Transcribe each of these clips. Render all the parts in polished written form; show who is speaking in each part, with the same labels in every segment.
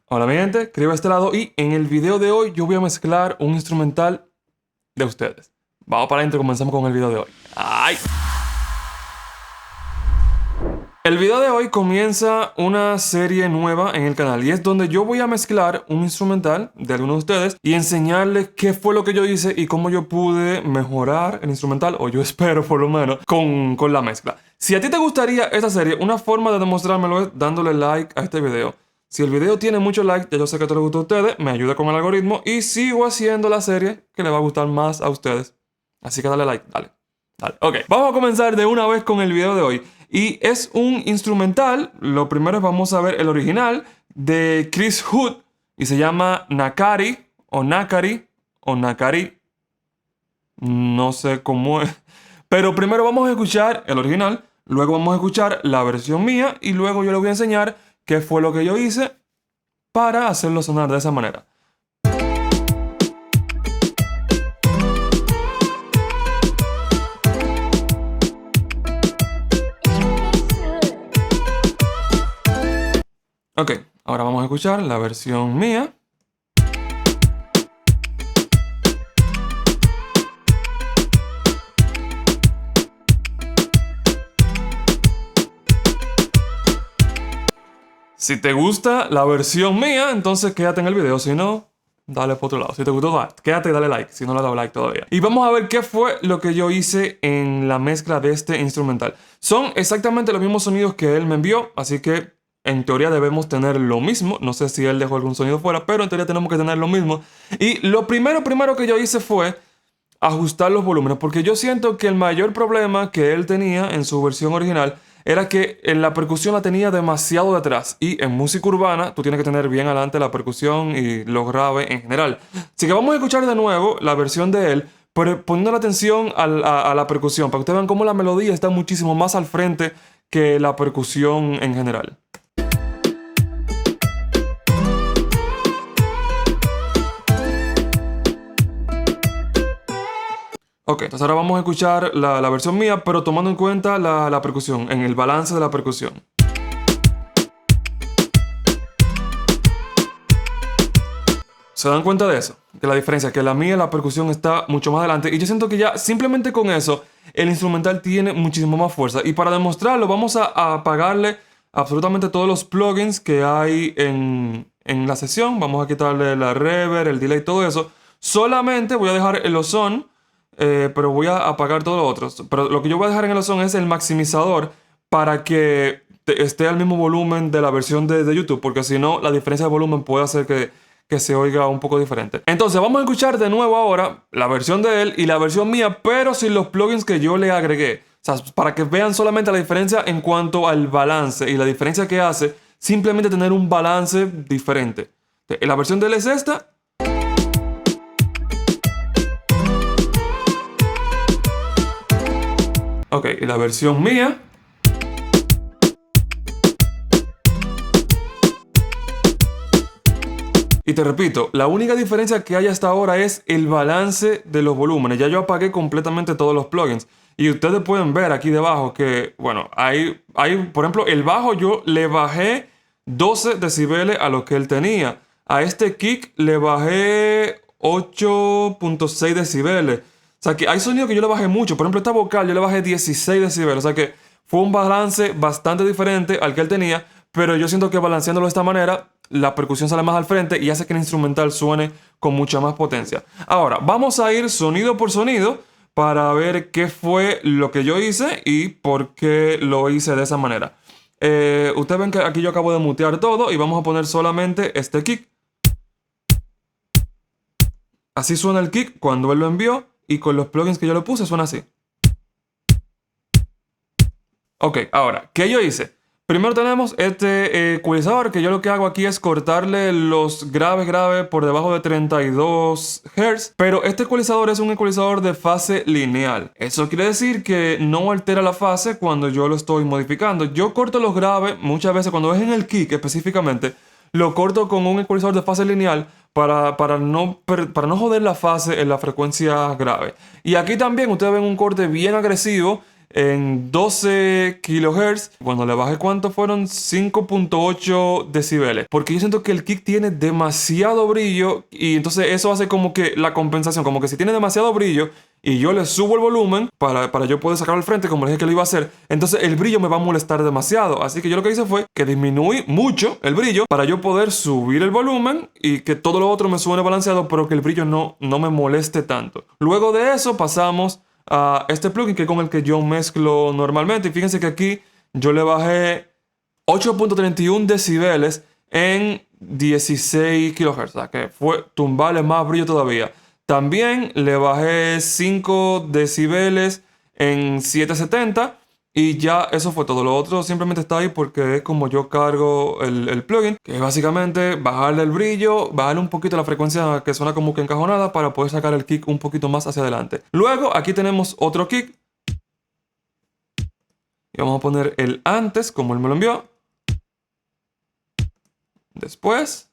Speaker 1: Hola mi gente, escribo a este lado y en el video de hoy yo voy a mezclar un instrumental de ustedes. Vamos para adentro, comenzamos con el video de hoy. ¡Ay! El video de hoy comienza una serie nueva en el canal y es donde yo voy a mezclar un instrumental de alguno de ustedes y enseñarles qué fue lo que yo hice y cómo yo pude mejorar el instrumental, o yo espero por lo menos, con la mezcla. Si a ti te gustaría esta serie, una forma de demostrármelo es dándole like a este video. Si el video tiene muchos likes, ya yo sé que te lo gusta a ustedes, me ayuda con el algoritmo y sigo haciendo la serie que le va a gustar más a ustedes. Así que dale like, dale. Ok, vamos a comenzar de una vez con el video de hoy. Y es un instrumental. Lo primero es vamos a ver el original de Chris Hood. Y se llama Nakari o Nakari o Nakari. No sé cómo es. Pero primero vamos a escuchar el original. Luego vamos a escuchar la versión mía. Y luego yo les voy a enseñar qué fue lo que yo hice para hacerlo sonar de esa manera. Ok, ahora vamos a escuchar la versión mía. Si te gusta la versión mía, entonces quédate en el video. Si no, dale por otro lado. Si te gustó, quédate y dale like. Si no le has dado like todavía. Y vamos a ver qué fue lo que yo hice en la mezcla de este instrumental. Son exactamente los mismos sonidos que él me envió, así que en teoría debemos tener lo mismo. No sé si él dejó algún sonido fuera, pero en teoría tenemos que tener lo mismo. Y lo primero que yo hice fue ajustar los volúmenes, porque yo siento que el mayor problema que él tenía en su versión original era que en la percusión la tenía demasiado detrás, y en música urbana tú tienes que tener bien adelante la percusión y los graves en general. Así que vamos a escuchar de nuevo la versión de él, pero poniendo la atención a la percusión, para que ustedes vean cómo la melodía está muchísimo más al frente que la percusión en general. Ok, entonces ahora vamos a escuchar la versión mía, pero tomando en cuenta la percusión, en el balance de la percusión. ¿Se dan cuenta de eso? De la diferencia, que la mía, la percusión está mucho más adelante. Y yo siento que ya simplemente con eso, el instrumental tiene muchísimo más fuerza. Y para demostrarlo, vamos a apagarle absolutamente todos los plugins que hay en la sesión. Vamos a quitarle la reverb, el delay, todo eso. Solamente voy a dejar el ozone. Pero voy a apagar todos los otros. Pero lo que yo voy a dejar en el ozone es el maximizador para que esté al mismo volumen de la versión de YouTube, porque si no, la diferencia de volumen puede hacer que se oiga un poco diferente. Entonces vamos a escuchar de nuevo ahora la versión de él y la versión mía, pero sin los plugins que yo le agregué. O sea, para que vean solamente la diferencia en cuanto al balance y la diferencia que hace simplemente tener un balance diferente. La versión de él es esta. Ok, y la versión mía. Y te repito, la única diferencia que hay hasta ahora es el balance de los volúmenes. Ya yo apagué completamente todos los plugins. Y ustedes pueden ver aquí debajo que, bueno, hay por ejemplo, el bajo yo le bajé 12 decibeles a lo que él tenía. A este kick le bajé 8.6 decibeles. O sea que hay sonidos que yo le bajé mucho. Por ejemplo, esta vocal yo le bajé 16 decibeles. O sea que fue un balance bastante diferente al que él tenía. Pero yo siento que balanceándolo de esta manera, la percusión sale más al frente y hace que el instrumental suene con mucha más potencia. Ahora, vamos a ir sonido por sonido para ver qué fue lo que yo hice y por qué lo hice de esa manera. Ustedes ven que aquí yo acabo de mutear todo y vamos a poner solamente este kick. Así suena el kick cuando él lo envió. Y con los plugins que yo le puse suena así. Ok, ahora, ¿qué yo hice? Primero tenemos este ecualizador, que yo lo que hago aquí es cortarle los graves por debajo de 32 Hz. Pero este ecualizador es un ecualizador de fase lineal. Eso quiere decir que no altera la fase cuando yo lo estoy modificando. Yo corto los graves muchas veces cuando es en el kick específicamente. Lo corto con un ecualizador de fase lineal para no joder la fase en la frecuencia grave. Y aquí también ustedes ven un corte bien agresivo en 12 kilohertz. Bueno, le bajé cuánto fueron 5.8 decibeles. Porque yo siento que el kick tiene demasiado brillo y entonces eso hace como que la compensación, como que si tiene demasiado brillo y yo le subo el volumen para yo poder sacarlo al frente como le dije que lo iba a hacer, entonces el brillo me va a molestar demasiado. Así que yo lo que hice fue que disminuí mucho el brillo para yo poder subir el volumen y que todo lo otro me suene balanceado, pero que el brillo no me moleste tanto. Luego de eso pasamos a este plugin que es con el que yo mezclo normalmente. Y fíjense que aquí yo le bajé 8.31 decibeles en 16 kHz, o sea que fue tumbarle más brillo todavía. También le bajé 5 decibeles en 770 y ya eso fue todo. Lo otro simplemente está ahí porque es como yo cargo el plugin, que es básicamente bajarle el brillo, bajarle un poquito la frecuencia que suena como que encajonada para poder sacar el kick un poquito más hacia adelante. Luego aquí tenemos otro kick y vamos a poner el antes como él me lo envió. Después,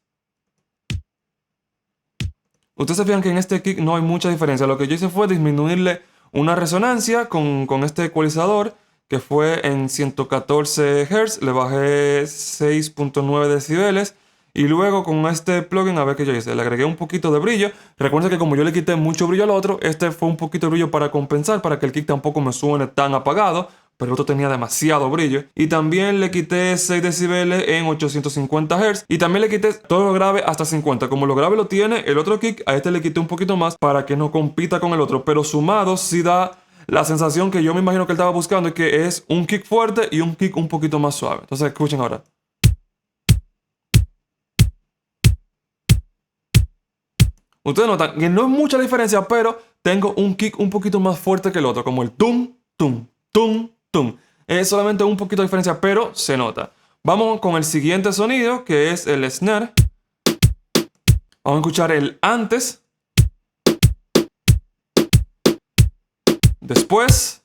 Speaker 1: ustedes se fijan que en este kick no hay mucha diferencia. Lo que yo hice fue disminuirle una resonancia con este ecualizador que fue en 114 Hz. Le bajé 6.9 decibeles. Y luego con este plugin, a ver qué yo hice, le agregué un poquito de brillo. Recuerden que como yo le quité mucho brillo al otro, este fue un poquito de brillo para compensar, para que el kick tampoco me suene tan apagado. Pero el otro tenía demasiado brillo. Y también le quité 6 decibeles en 850 Hz. Y también le quité todo lo grave hasta 50. Como lo grave lo tiene el otro kick, a este le quité un poquito más para que no compita con el otro. Pero sumado sí da la sensación que yo me imagino que él estaba buscando, y que es un kick fuerte y un kick un poquito más suave. Entonces escuchen ahora. Ustedes notan que no es mucha la diferencia, pero tengo un kick un poquito más fuerte que el otro, como el tum, tum, tum, tum. Es solamente un poquito de diferencia, pero se nota. Vamos con el siguiente sonido, que es el snare. Vamos a escuchar el antes. Después.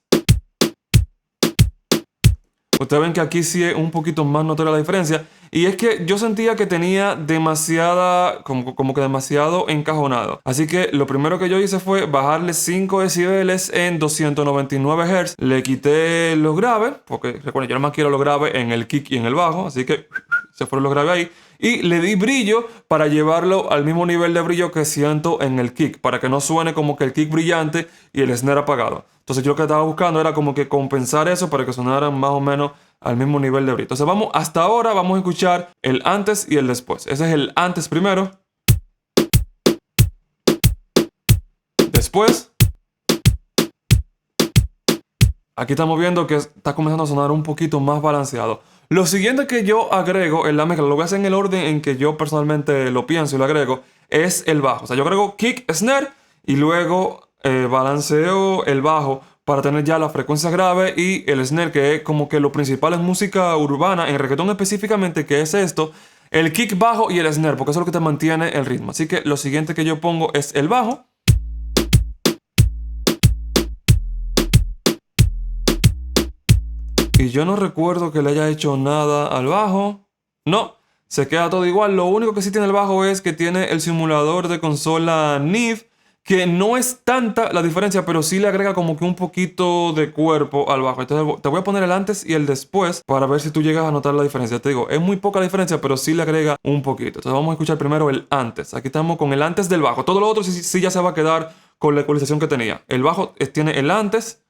Speaker 1: Ustedes ven que aquí sí es un poquito más notoria la diferencia. Y es que yo sentía que tenía demasiada, como que demasiado encajonado. Así que lo primero que yo hice fue bajarle 5 decibeles en 299 Hz. Le quité los graves, porque recuerden, yo nada más quiero los graves en el kick y en el bajo. Así que se fueron los graves ahí. Y le di brillo para llevarlo al mismo nivel de brillo que siento en el kick, para que no suene como que el kick brillante y el snare apagado. Entonces yo lo que estaba buscando era como que compensar eso para que sonaran más o menos al mismo nivel de brillo. Entonces hasta ahora vamos a escuchar el antes y el después. Ese es el antes primero. Después. Aquí estamos viendo que está comenzando a sonar un poquito más balanceado. Lo siguiente que yo agrego en la mezcla, lo voy a hacer en el orden en que yo personalmente lo pienso y lo agrego, es el bajo. O sea, yo agrego kick, snare y luego balanceo el bajo para tener ya la frecuencia grave y el snare, que es como que lo principal en música urbana, en reggaetón específicamente, que es esto, el kick bajo y el snare, porque eso es lo que te mantiene el ritmo. Así que lo siguiente que yo pongo es el bajo. Y yo no recuerdo que le haya hecho nada al bajo. No, se queda todo igual. Lo único que sí tiene el bajo es que tiene el simulador de consola NIV, que no es tanta la diferencia, pero sí le agrega como que un poquito de cuerpo al bajo. Entonces te voy a poner el antes y el después para ver si tú llegas a notar la diferencia. Te digo, es muy poca la diferencia, pero sí le agrega un poquito. Entonces vamos a escuchar primero el antes. Aquí estamos con el antes del bajo. Todo lo otro sí ya se va a quedar con la ecualización que tenía. El bajo tiene el antes.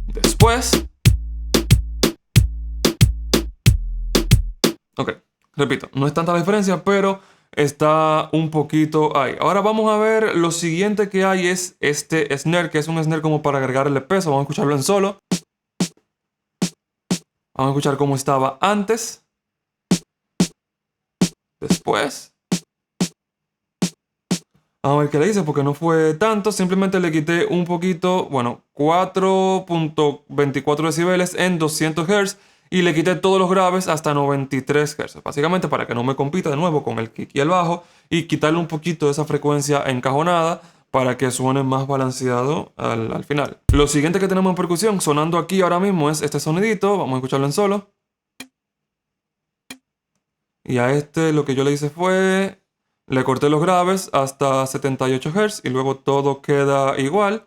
Speaker 1: Después. Ok, repito, no es tanta la diferencia, pero está un poquito ahí. Ahora vamos a ver, lo siguiente que hay es este snare, que es un snare como para agregarle peso. Vamos a escucharlo en solo. Vamos a escuchar cómo estaba antes. Después. Vamos a ver qué le hice, porque no fue tanto. Simplemente le quité un poquito, bueno, 4.24 decibeles en 200 Hz. Y le quité todos los graves hasta 93 Hz. Básicamente para que no me compita de nuevo con el kick y el bajo. Y quitarle un poquito de esa frecuencia encajonada para que suene más balanceado al final. Lo siguiente que tenemos en percusión, sonando aquí ahora mismo, es este sonidito. Vamos a escucharlo en solo. Y a este lo que yo le hice fue Le corté los graves hasta 78 Hz y luego todo queda igual.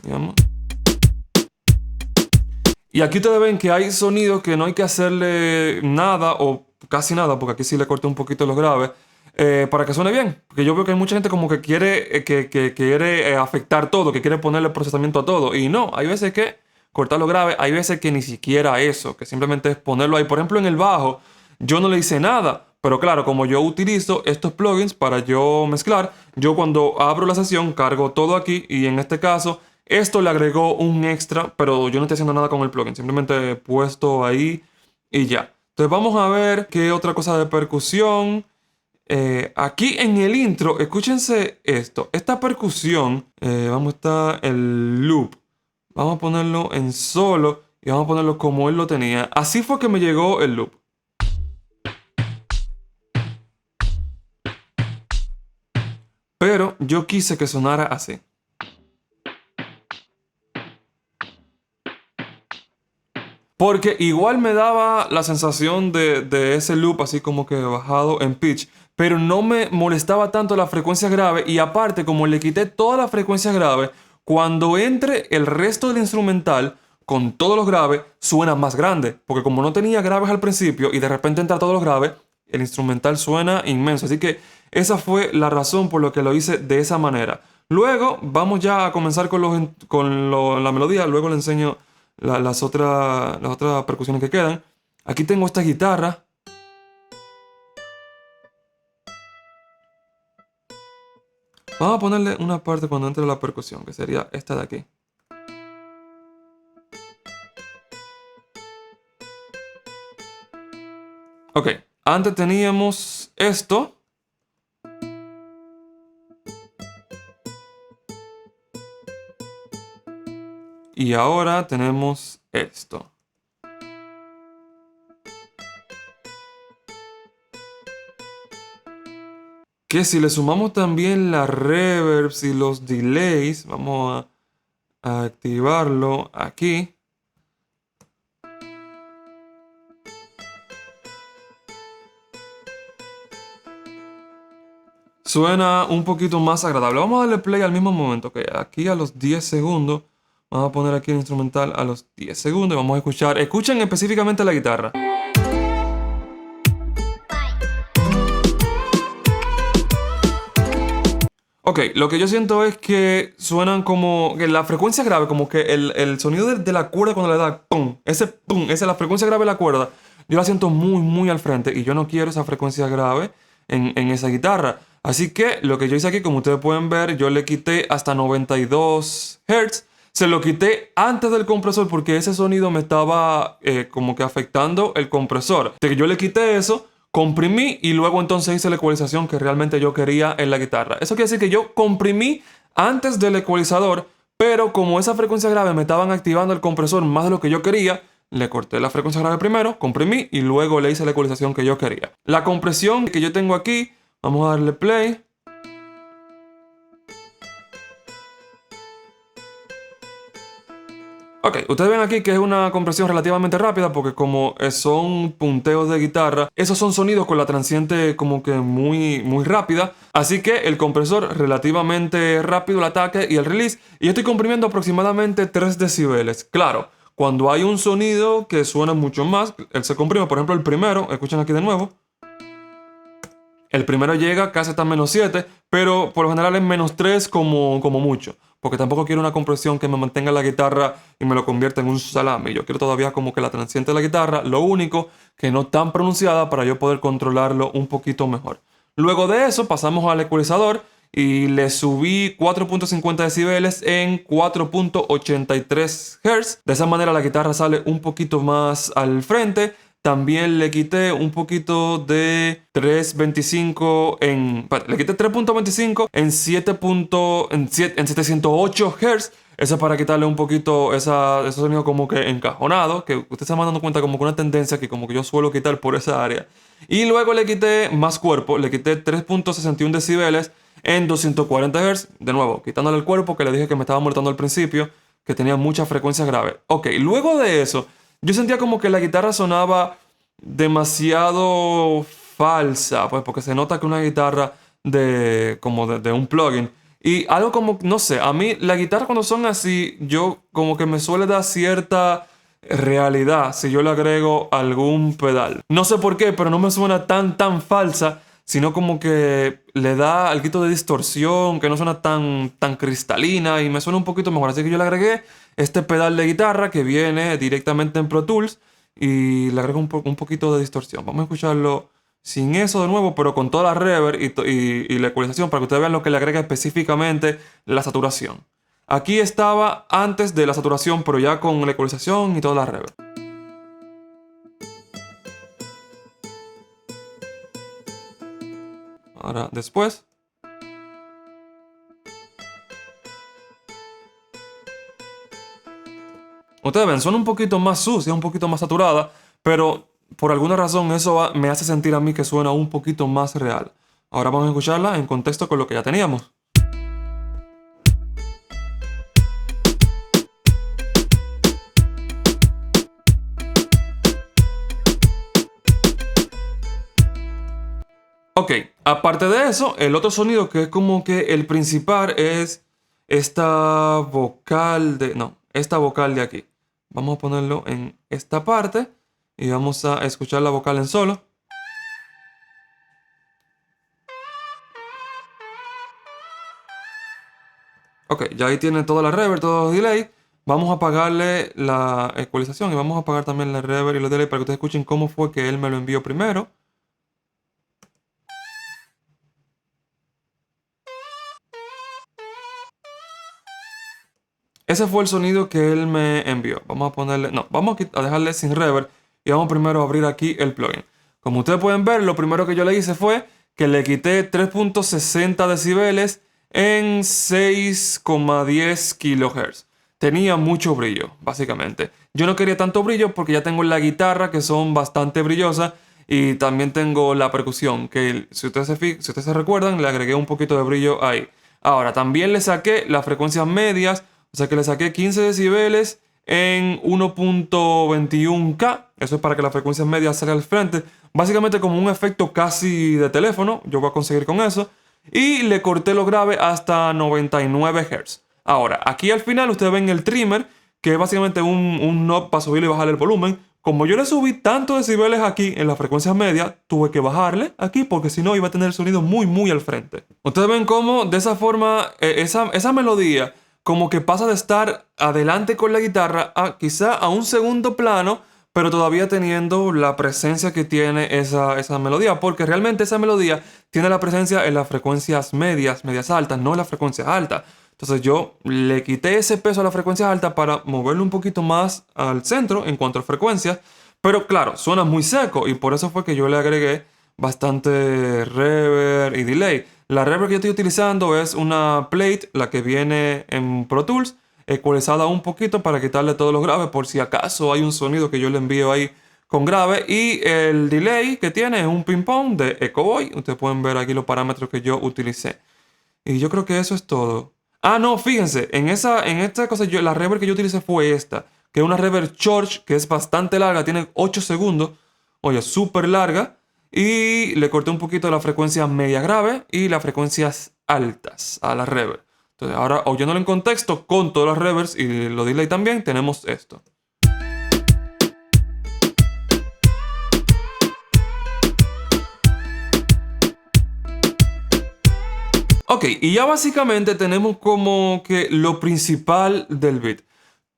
Speaker 1: Digamos. Y aquí ustedes ven que hay sonidos que no hay que hacerle nada o casi nada, porque aquí sí le corté un poquito los graves, para que suene bien. Porque yo veo que hay mucha gente como que quiere, que quiere afectar todo, que quiere ponerle procesamiento a todo. Y no, hay veces que cortar los graves, hay veces que ni siquiera eso, que simplemente es ponerlo ahí. Por ejemplo, en el bajo, yo no le hice nada. Pero claro, como yo utilizo estos plugins para yo mezclar, yo cuando abro la sesión cargo todo aquí y en este caso esto le agregó un extra, pero yo no estoy haciendo nada con el plugin, simplemente he puesto ahí y ya. Entonces vamos a ver qué otra cosa de percusión. Aquí en el intro, escúchense esto. Esta percusión, vamos a estar el loop. Vamos a ponerlo en solo y vamos a ponerlo como él lo tenía. Así fue que me llegó el loop. Pero yo quise que sonara así. Porque igual me daba la sensación de ese loop así como que bajado en pitch. Pero no me molestaba tanto la frecuencia grave. Y aparte, como le quité toda la frecuencia grave, cuando entre el resto del instrumental con todos los graves, suena más grande. Porque como no tenía graves al principio y de repente entra todos los graves, el instrumental suena inmenso. Así que esa fue la razón por la que lo hice de esa manera. Luego vamos ya a comenzar con la melodía. Luego le enseño las otras percusiones que quedan. Aquí tengo esta guitarra. Vamos a ponerle una parte cuando entre la percusión, que sería esta de aquí. Ok, antes teníamos esto. Y ahora tenemos esto. Que si le sumamos también las reverbs y los delays, vamos a activarlo aquí. Suena un poquito más agradable. Vamos a darle play al mismo momento. Ok, aquí a los 10 segundos. Vamos a poner aquí el instrumental a los 10 segundos y vamos a escuchar. Escuchen específicamente la guitarra. Ok, lo que yo siento es que suenan como que la frecuencia grave, como que el sonido de la cuerda cuando le da pum, esa es la frecuencia grave de la cuerda. Yo la siento muy, muy al frente y yo no quiero esa frecuencia grave en esa guitarra. Así que lo que yo hice aquí, como ustedes pueden ver, yo le quité hasta 92 Hz. Se lo quité antes del compresor porque ese sonido me estaba como que afectando el compresor. De que yo le quité eso, comprimí y luego entonces hice la ecualización que realmente yo quería en la guitarra. Eso quiere decir que yo comprimí antes del ecualizador, pero como esa frecuencia grave me estaban activando el compresor más de lo que yo quería, le corté la frecuencia grave primero, comprimí y luego le hice la ecualización que yo quería. La compresión que yo tengo aquí, vamos a darle play. Ok, ustedes ven aquí que es una compresión relativamente rápida porque como son punteos de guitarra, esos son sonidos con la transiente como que muy, muy rápida. Así que el compresor relativamente rápido el ataque y el release. Y estoy comprimiendo aproximadamente 3 decibeles. Claro, cuando hay un sonido que suena mucho más, él se comprime. Por ejemplo, el primero, escuchen aquí de nuevo. El primero llega casi hasta -7, pero por lo general es -3 como mucho. Porque tampoco quiero una compresión que me mantenga la guitarra y me lo convierta en un salami. Yo quiero todavía como que la transiente de la guitarra, lo único que no tan pronunciada para yo poder controlarlo un poquito mejor. Luego de eso pasamos al ecualizador y le subí 4.50 decibeles en 4.83 Hz. De esa manera la guitarra sale un poquito más al frente. También le quité un poquito de 3.25 le quité 3.25 en 708 Hz. Eso es para quitarle un poquito ese sonido como que encajonado, que ustedes se van dando cuenta como que una tendencia que como que yo suelo quitar por esa área. Y luego le quité más cuerpo, le quité 3.61 decibeles en 240 Hz. De nuevo, quitándole el cuerpo que le dije que me estaba molestando al principio, que tenía mucha frecuencia grave. Ok, luego de eso, yo sentía como que la guitarra sonaba demasiado falsa, pues porque se nota que una guitarra de un plugin. Y algo como, no sé, a mí las guitarras cuando son así, yo como que me suele dar cierta realidad si yo le agrego algún pedal. No sé por qué, pero no me suena tan falsa, sino como que le da algo de distorsión, que no suena tan cristalina y me suena un poquito mejor. Así que yo le agregué este pedal de guitarra que viene directamente en Pro Tools y le agrego un poquito de distorsión. Vamos a escucharlo sin eso de nuevo, pero con toda la reverb y la ecualización para que ustedes vean lo que le agrega específicamente la saturación. Aquí estaba antes de la saturación, pero ya con la ecualización y toda la reverb. Ahora después. Ustedes ven, suena un poquito más sucia, un poquito más saturada, pero por alguna razón eso me hace sentir a mí que suena un poquito más real. Ahora vamos a escucharla en contexto con lo que ya teníamos. Ok, aparte de eso, el otro sonido que es como que el principal es esta vocal de... No, esta vocal de aquí. Vamos a ponerlo en esta parte y vamos a escuchar la vocal en solo. Ok, ya ahí tiene toda la reverb, todo el delay. Vamos a apagarle la ecualización y vamos a apagar también la reverb y los delay para que ustedes escuchen cómo fue que él me lo envió primero. Ese fue el sonido que él me envió. Vamos a ponerle... No, vamos a dejarle sin reverb y vamos primero a abrir aquí el plugin. Como ustedes pueden ver, lo primero que yo le hice fue que le quité 3.60 decibeles en 6,10 kHz. Tenía mucho brillo, básicamente. Yo no quería tanto brillo porque ya tengo la guitarra que son bastante brillosas y también tengo la percusión que si ustedes se recuerdan le agregué un poquito de brillo ahí. Ahora también le saqué las frecuencias medias, o sea que le saqué 15 decibeles en 1.21K. Eso es para que la frecuencia media salga al frente. Básicamente como un efecto casi de teléfono. Yo voy a conseguir con eso. Y le corté lo grave hasta 99 Hz. Ahora, aquí al final ustedes ven el trimmer, que es básicamente un knob para subir y bajar el volumen. Como yo le subí tantos decibeles aquí en la frecuencia media, tuve que bajarle aquí porque si no iba a tener el sonido muy al frente. Ustedes ven cómo de esa forma esa melodía como que pasa de estar adelante con la guitarra a quizá a un segundo plano, pero todavía teniendo la presencia que tiene esa melodía, porque realmente esa melodía tiene la presencia en las frecuencias medias altas, no en las frecuencias altas. Entonces yo le quité ese peso a las frecuencias altas para moverlo un poquito más al centro en cuanto a frecuencias, pero claro, suena muy seco y por eso fue que yo le agregué bastante reverb y delay. La reverb que yo estoy utilizando es una plate, la que viene en Pro Tools, ecualizada un poquito para quitarle todos los graves por si acaso hay un sonido que yo le envío ahí con grave. Y el delay que tiene es un ping-pong de Echo Boy. Ustedes pueden ver aquí los parámetros que yo utilicé. Y yo creo que eso es todo. Ah, no, fíjense, en esta cosa la reverb que yo utilicé fue esta, que es una reverb Church, que es bastante larga, tiene 8 segundos. Oye, súper larga. Y le corté un poquito la frecuencia media grave y las frecuencias altas a la reverb. Entonces, ahora oyéndolo en contexto con todas las reverbs y los delay también, tenemos esto. Ok, y ya básicamente tenemos como que lo principal del beat.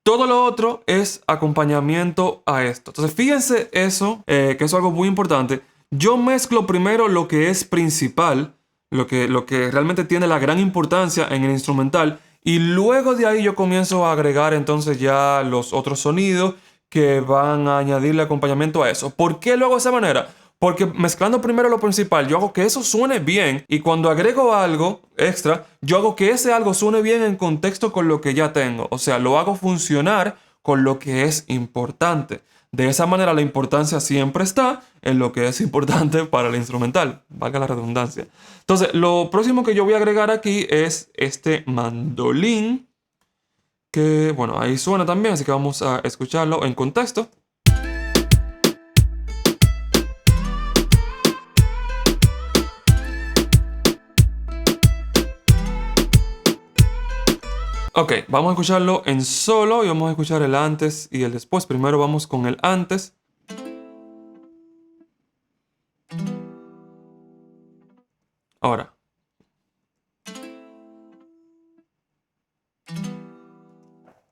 Speaker 1: Todo lo otro es acompañamiento a esto. Entonces, fíjense eso, que es algo muy importante. Yo mezclo primero lo que es principal, lo que realmente tiene la gran importancia en el instrumental, y luego de ahí yo comienzo a agregar entonces ya los otros sonidos que van a añadirle acompañamiento a eso. ¿Por qué lo hago de esa manera? Porque mezclando primero lo principal, yo hago que eso suene bien y cuando agrego algo extra, yo hago que ese algo suene bien en contexto con lo que ya tengo. O sea, lo hago funcionar con lo que es importante. De esa manera la importancia siempre está en lo que es importante para el instrumental, valga la redundancia. Entonces, lo próximo que yo voy a agregar aquí es este mandolín, que bueno, ahí suena también, así que vamos a escucharlo en contexto. Ok, vamos a escucharlo en solo y vamos a escuchar el antes y el después. Primero vamos con el antes. Ahora.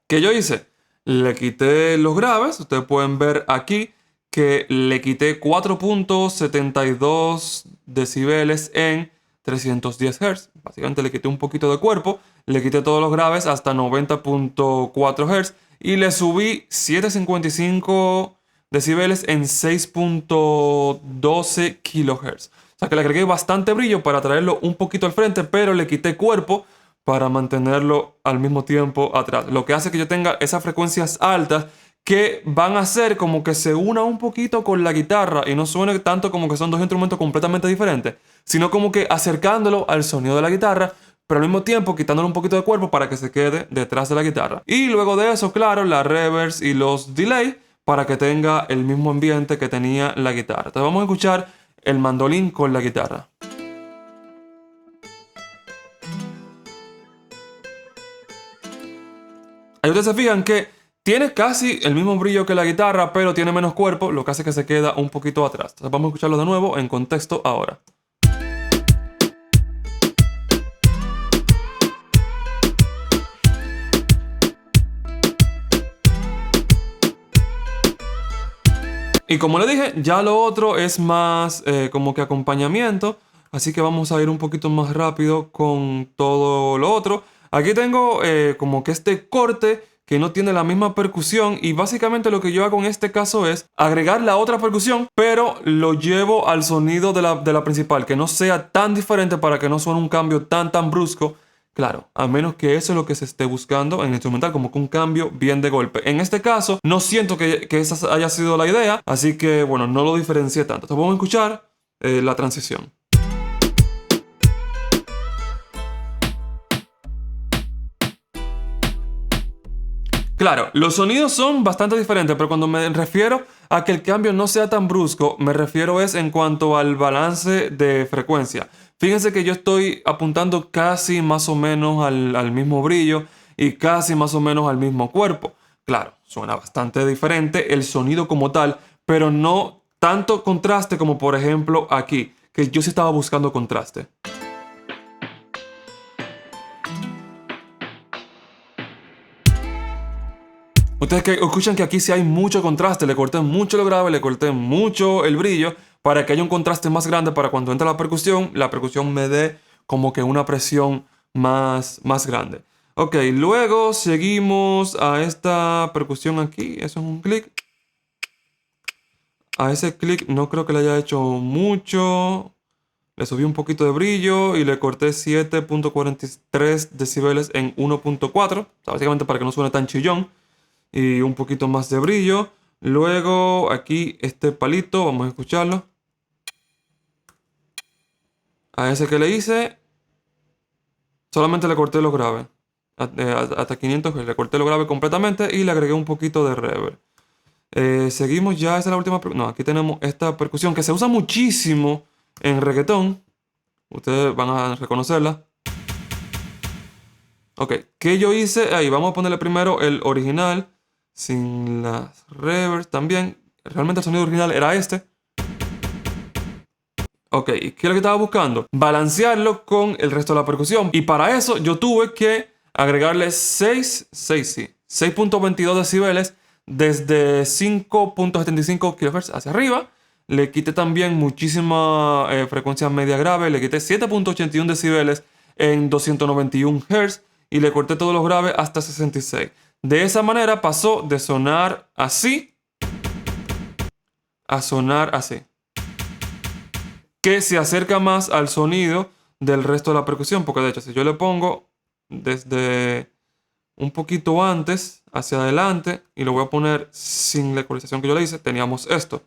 Speaker 1: ¿Qué yo hice? Le quité los graves. Ustedes pueden ver aquí que le quité 4.72 decibeles en 310 Hz. Básicamente le quité un poquito de cuerpo. Le quité todos los graves hasta 90.4 Hz. Y le subí 7.55 decibeles en 6.12 kHz. O sea que le agregué bastante brillo para traerlo un poquito al frente, pero le quité cuerpo para mantenerlo al mismo tiempo atrás. Lo que hace que yo tenga esas frecuencias altas que van a hacer como que se una un poquito con la guitarra y no suene tanto como que son dos instrumentos completamente diferentes, sino como que acercándolo al sonido de la guitarra, pero al mismo tiempo quitándole un poquito de cuerpo para que se quede detrás de la guitarra. Y luego de eso, claro, la reverb y los delay para que tenga el mismo ambiente que tenía la guitarra. Entonces vamos a escuchar el mandolín con la guitarra. Ahí ustedes se fijan que tiene casi el mismo brillo que la guitarra, pero tiene menos cuerpo, lo que hace que se queda un poquito atrás. Entonces vamos a escucharlo de nuevo en contexto ahora. Y como le dije, ya lo otro es más como que acompañamiento, así que vamos a ir un poquito más rápido con todo lo otro. Aquí tengo como que este corte que no tiene la misma percusión y básicamente lo que yo hago en este caso es agregar la otra percusión, pero lo llevo al sonido de la principal, que no sea tan diferente para que no suene un cambio tan brusco. Claro, a menos que eso es lo que se esté buscando en el instrumental, como que un cambio bien de golpe. En este caso, no siento que esa haya sido la idea, así que bueno, no lo diferencié tanto. Entonces vamos a escuchar la transición. Claro, los sonidos son bastante diferentes, pero cuando me refiero a que el cambio no sea tan brusco, me refiero es en cuanto al balance de frecuencia. Fíjense que yo estoy apuntando casi más o menos al mismo brillo y casi más o menos al mismo cuerpo. Claro, suena bastante diferente el sonido como tal, pero no tanto contraste como por ejemplo aquí, que yo sí estaba buscando contraste. Ustedes que escuchan que aquí sí hay mucho contraste, le corté mucho lo grave, le corté mucho el brillo para que haya un contraste más grande para cuando entre la percusión me dé como que una presión más grande. Ok, luego seguimos a esta percusión aquí, eso es un clic. A ese clic no creo que le haya hecho mucho. Le subí un poquito de brillo y le corté 7.43 decibeles en 1.4, o sea, básicamente para que no suene tan chillón. Y un poquito más de brillo. Luego aquí este palito, vamos a escucharlo. A ese que le hice, solamente le corté los graves. Hasta 500 le corté los graves completamente y le agregué un poquito de reverb. Seguimos ya, esa es la última. No, aquí tenemos esta percusión que se usa muchísimo en reggaetón. Ustedes van a reconocerla. Ok, ¿qué yo hice? Ahí, vamos a ponerle primero el original. Sin las reverbs también. Realmente el sonido original era este. Ok, ¿y qué es lo que estaba buscando? Balancearlo con el resto de la percusión. Y para eso yo tuve que agregarle 6.22 decibeles desde 5.75 kHz hacia arriba. Le quité también muchísima frecuencia media grave. Le quité 7.81 decibeles en 291 Hz. Y le corté todos los graves hasta 66. De esa manera pasó de sonar así a sonar así, que se acerca más al sonido del resto de la percusión, porque de hecho si yo le pongo desde un poquito antes hacia adelante y lo voy a poner sin la ecualización que yo le hice, teníamos esto.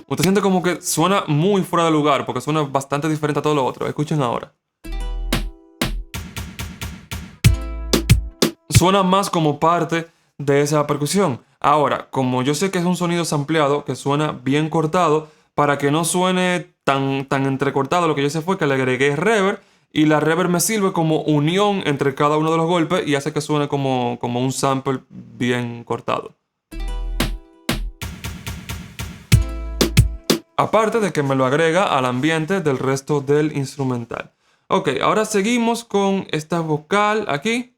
Speaker 1: Usted siente como que suena muy fuera de lugar, porque suena bastante diferente a todo lo otro. Escuchen ahora. Suena más como parte de esa percusión. Ahora, como yo sé que es un sonido sampleado, que suena bien cortado, para que no suene tan entrecortado, lo que yo hice fue que le agregué reverb Y la reverb me sirve como unión entre cada uno de los golpes y hace que suene como un sample bien cortado. Aparte de que me lo agrega al ambiente del resto del instrumental. Ok, ahora seguimos con esta vocal aquí.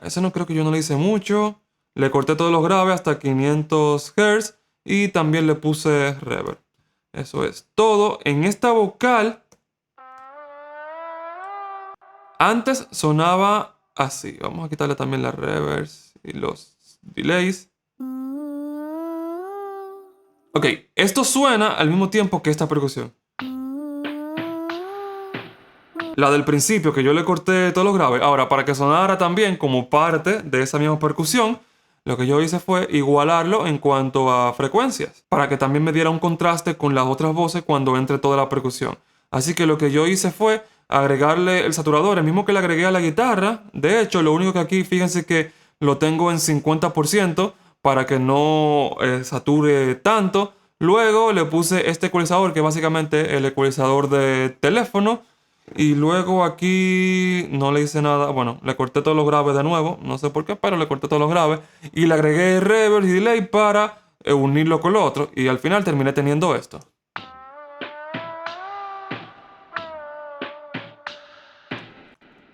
Speaker 1: Ese no creo que yo no le hice mucho. Le corté todos los graves hasta 500 Hz y también le puse reverb. Eso es todo. En esta vocal, antes sonaba así. Vamos a quitarle también las reverbs y los delays. Ok, esto suena al mismo tiempo que esta percusión. La del principio, que yo le corté todos los graves. Ahora, para que sonara también como parte de esa misma percusión, lo que yo hice fue igualarlo en cuanto a frecuencias, para que también me diera un contraste con las otras voces cuando entre toda la percusión. Así que lo que yo hice fue agregarle el saturador, el mismo que le agregué a la guitarra. De hecho, lo único que aquí, fíjense que lo tengo en 50% para que no sature tanto. Luego le puse este ecualizador, que es básicamente el ecualizador de teléfono. Y luego aquí no le hice nada. Bueno, le corté todos los graves de nuevo. No sé por qué, pero le corté todos los graves. Y le agregué reverb y delay para unirlo con lo otro. Y al final terminé teniendo esto.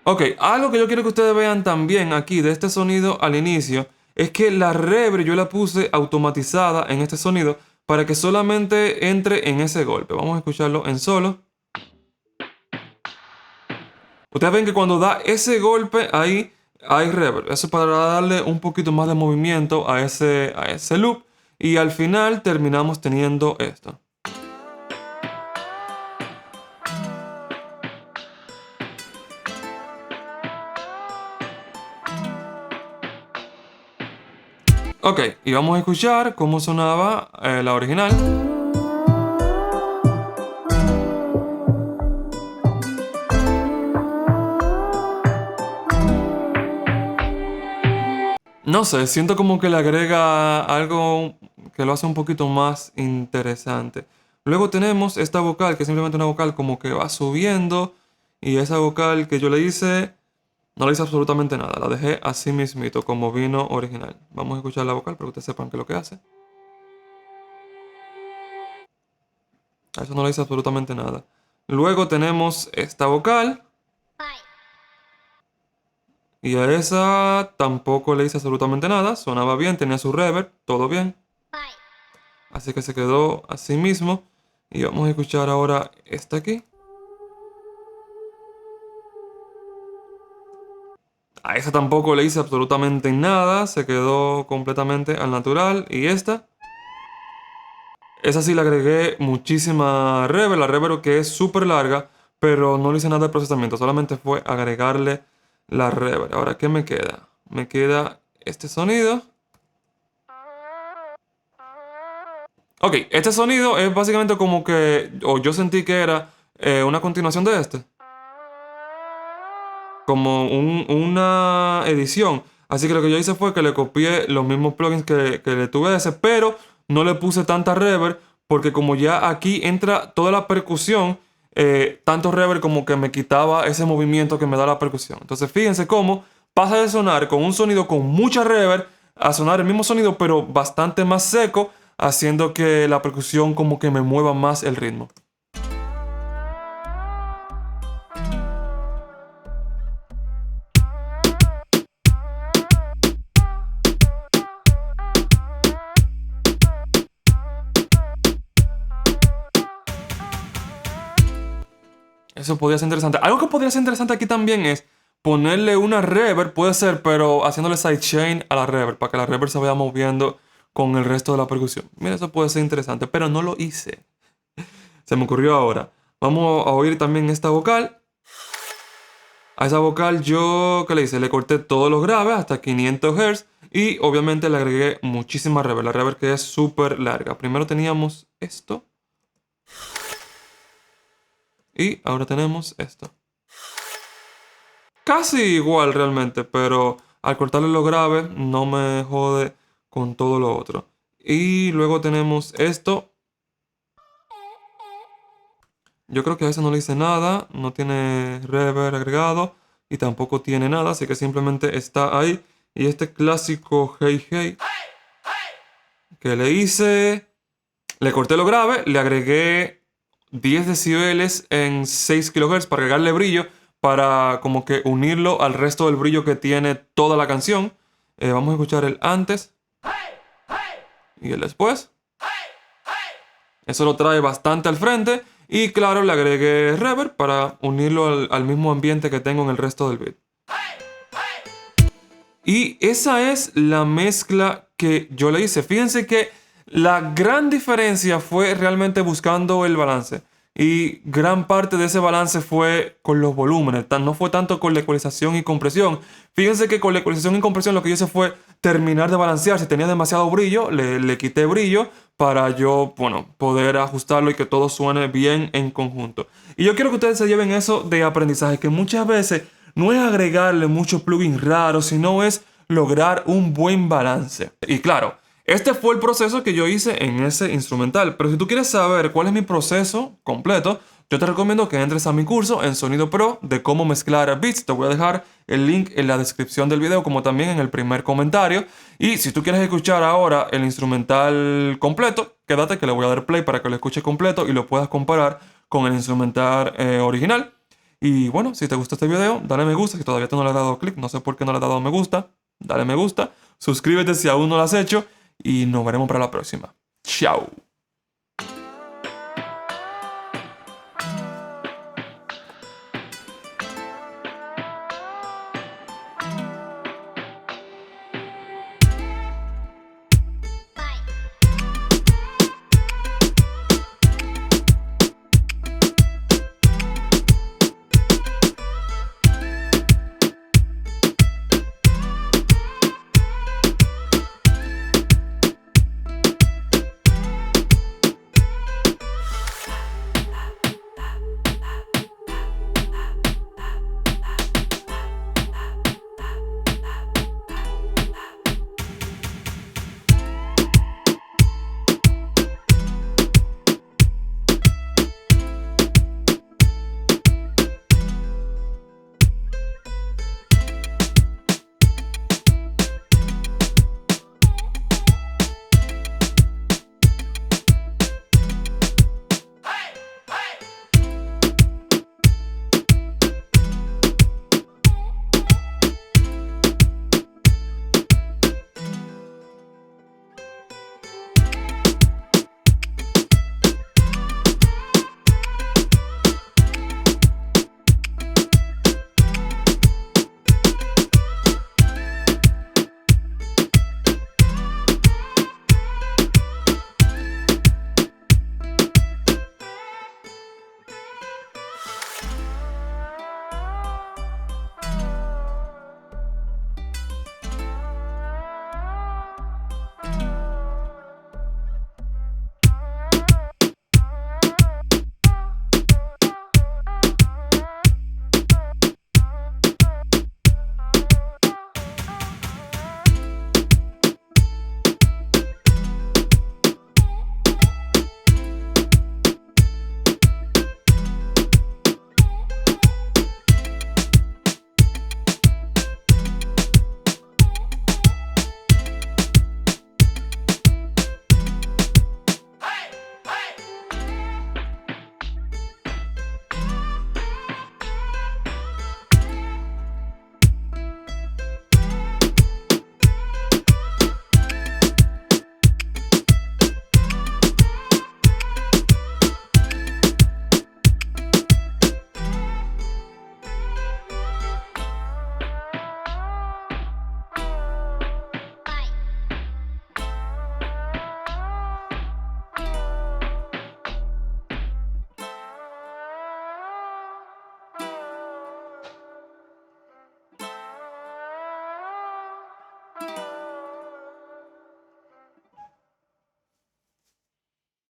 Speaker 1: Ok, algo que yo quiero que ustedes vean también aquí de este sonido al inicio es que la reverb yo la puse automatizada en este sonido para que solamente entre en ese golpe. Vamos a escucharlo en solo. Ustedes ven que cuando da ese golpe ahí hay reverb. Eso es para darle un poquito más de movimiento a ese loop. Y al final terminamos teniendo esto. Ok, y vamos a escuchar cómo sonaba la original. No sé, siento como que le agrega algo que lo hace un poquito más interesante. Luego tenemos esta vocal, que es simplemente una vocal como que va subiendo. Y esa vocal que yo le hice, no le hice absolutamente nada. La dejé así mismito, como vino original. Vamos a escuchar la vocal para que ustedes sepan qué es lo que hace. A eso no le hice absolutamente nada. Luego tenemos esta vocal. Y a esa tampoco le hice absolutamente nada. Sonaba bien, tenía su reverb, todo bien. Así que se quedó así mismo. Y vamos a escuchar ahora esta aquí. A esa tampoco le hice absolutamente nada. Se quedó completamente al natural. Y esa sí le agregué muchísima reverb. La reverb que es súper larga. Pero no le hice nada de procesamiento. Solamente fue agregarle la reverb. Ahora, ¿qué me queda? Me queda este sonido. Ok, este sonido es básicamente como que, o yo sentí que era una continuación de este. Como una edición. Así que lo que yo hice fue que le copié los mismos plugins que le tuve a ese, pero no le puse tanta reverb, porque como ya aquí entra toda la percusión, tanto reverb como que me quitaba ese movimiento que me da la percusión. Entonces fíjense cómo pasa de sonar con un sonido con mucha reverb a sonar el mismo sonido, pero bastante más seco, haciendo que la percusión como que me mueva más el ritmo. Eso podría ser interesante. Algo que podría ser interesante aquí también es ponerle una reverb, puede ser, pero haciéndole sidechain a la reverb, para que la reverb se vaya moviendo con el resto de la percusión. Mira, eso puede ser interesante, pero no lo hice. Se me ocurrió ahora. Vamos a oír también esta vocal. A esa vocal yo, ¿qué le hice? Le corté todos los graves hasta 500 Hz y obviamente le agregué muchísima reverb. La reverb que es súper larga. Primero teníamos esto. Y ahora tenemos esto. Casi igual realmente, pero al cortarle los graves no me jode con todo lo otro. Y luego tenemos esto. Yo creo que a ese no le hice nada, no tiene reverb agregado y tampoco tiene nada, así que simplemente está ahí. Y este clásico hey hey que le hice, le corté lo grave, le agregué 10 decibeles en 6 kHz para agregarle brillo, para como que unirlo al resto del brillo que tiene toda la canción. Vamos a escuchar el antes y el después. Eso lo trae bastante al frente. Y claro, le agregué reverb para unirlo al mismo ambiente que tengo en el resto del beat. Y esa es la mezcla que yo le hice. Fíjense que la gran diferencia fue realmente buscando el balance. Y gran parte de ese balance fue con los volúmenes. No fue tanto con la ecualización y compresión. Fíjense que con la ecualización y compresión lo que yo hice fue terminar de balancear. Si tenía demasiado brillo, le quité brillo para yo, bueno, poder ajustarlo y que todo suene bien en conjunto. Y yo quiero que ustedes se lleven eso de aprendizaje, que muchas veces no es agregarle muchos plugins raros, sino es lograr un buen balance. Y claro, este fue el proceso que yo hice en ese instrumental. Pero si tú quieres saber cuál es mi proceso completo, yo te recomiendo que entres a mi curso en Sonido Pro de cómo mezclar beats. Te voy a dejar el link en la descripción del video, como también en el primer comentario. Y si tú quieres escuchar ahora el instrumental completo, quédate que le voy a dar play para que lo escuches completo y lo puedas comparar con el instrumental original. Y bueno, si te gustó este video, dale me gusta. Si todavía tú no le has dado clic, no sé por qué no le has dado me gusta, dale me gusta. Suscríbete si aún no lo has hecho. Y nos veremos para la próxima. Chao.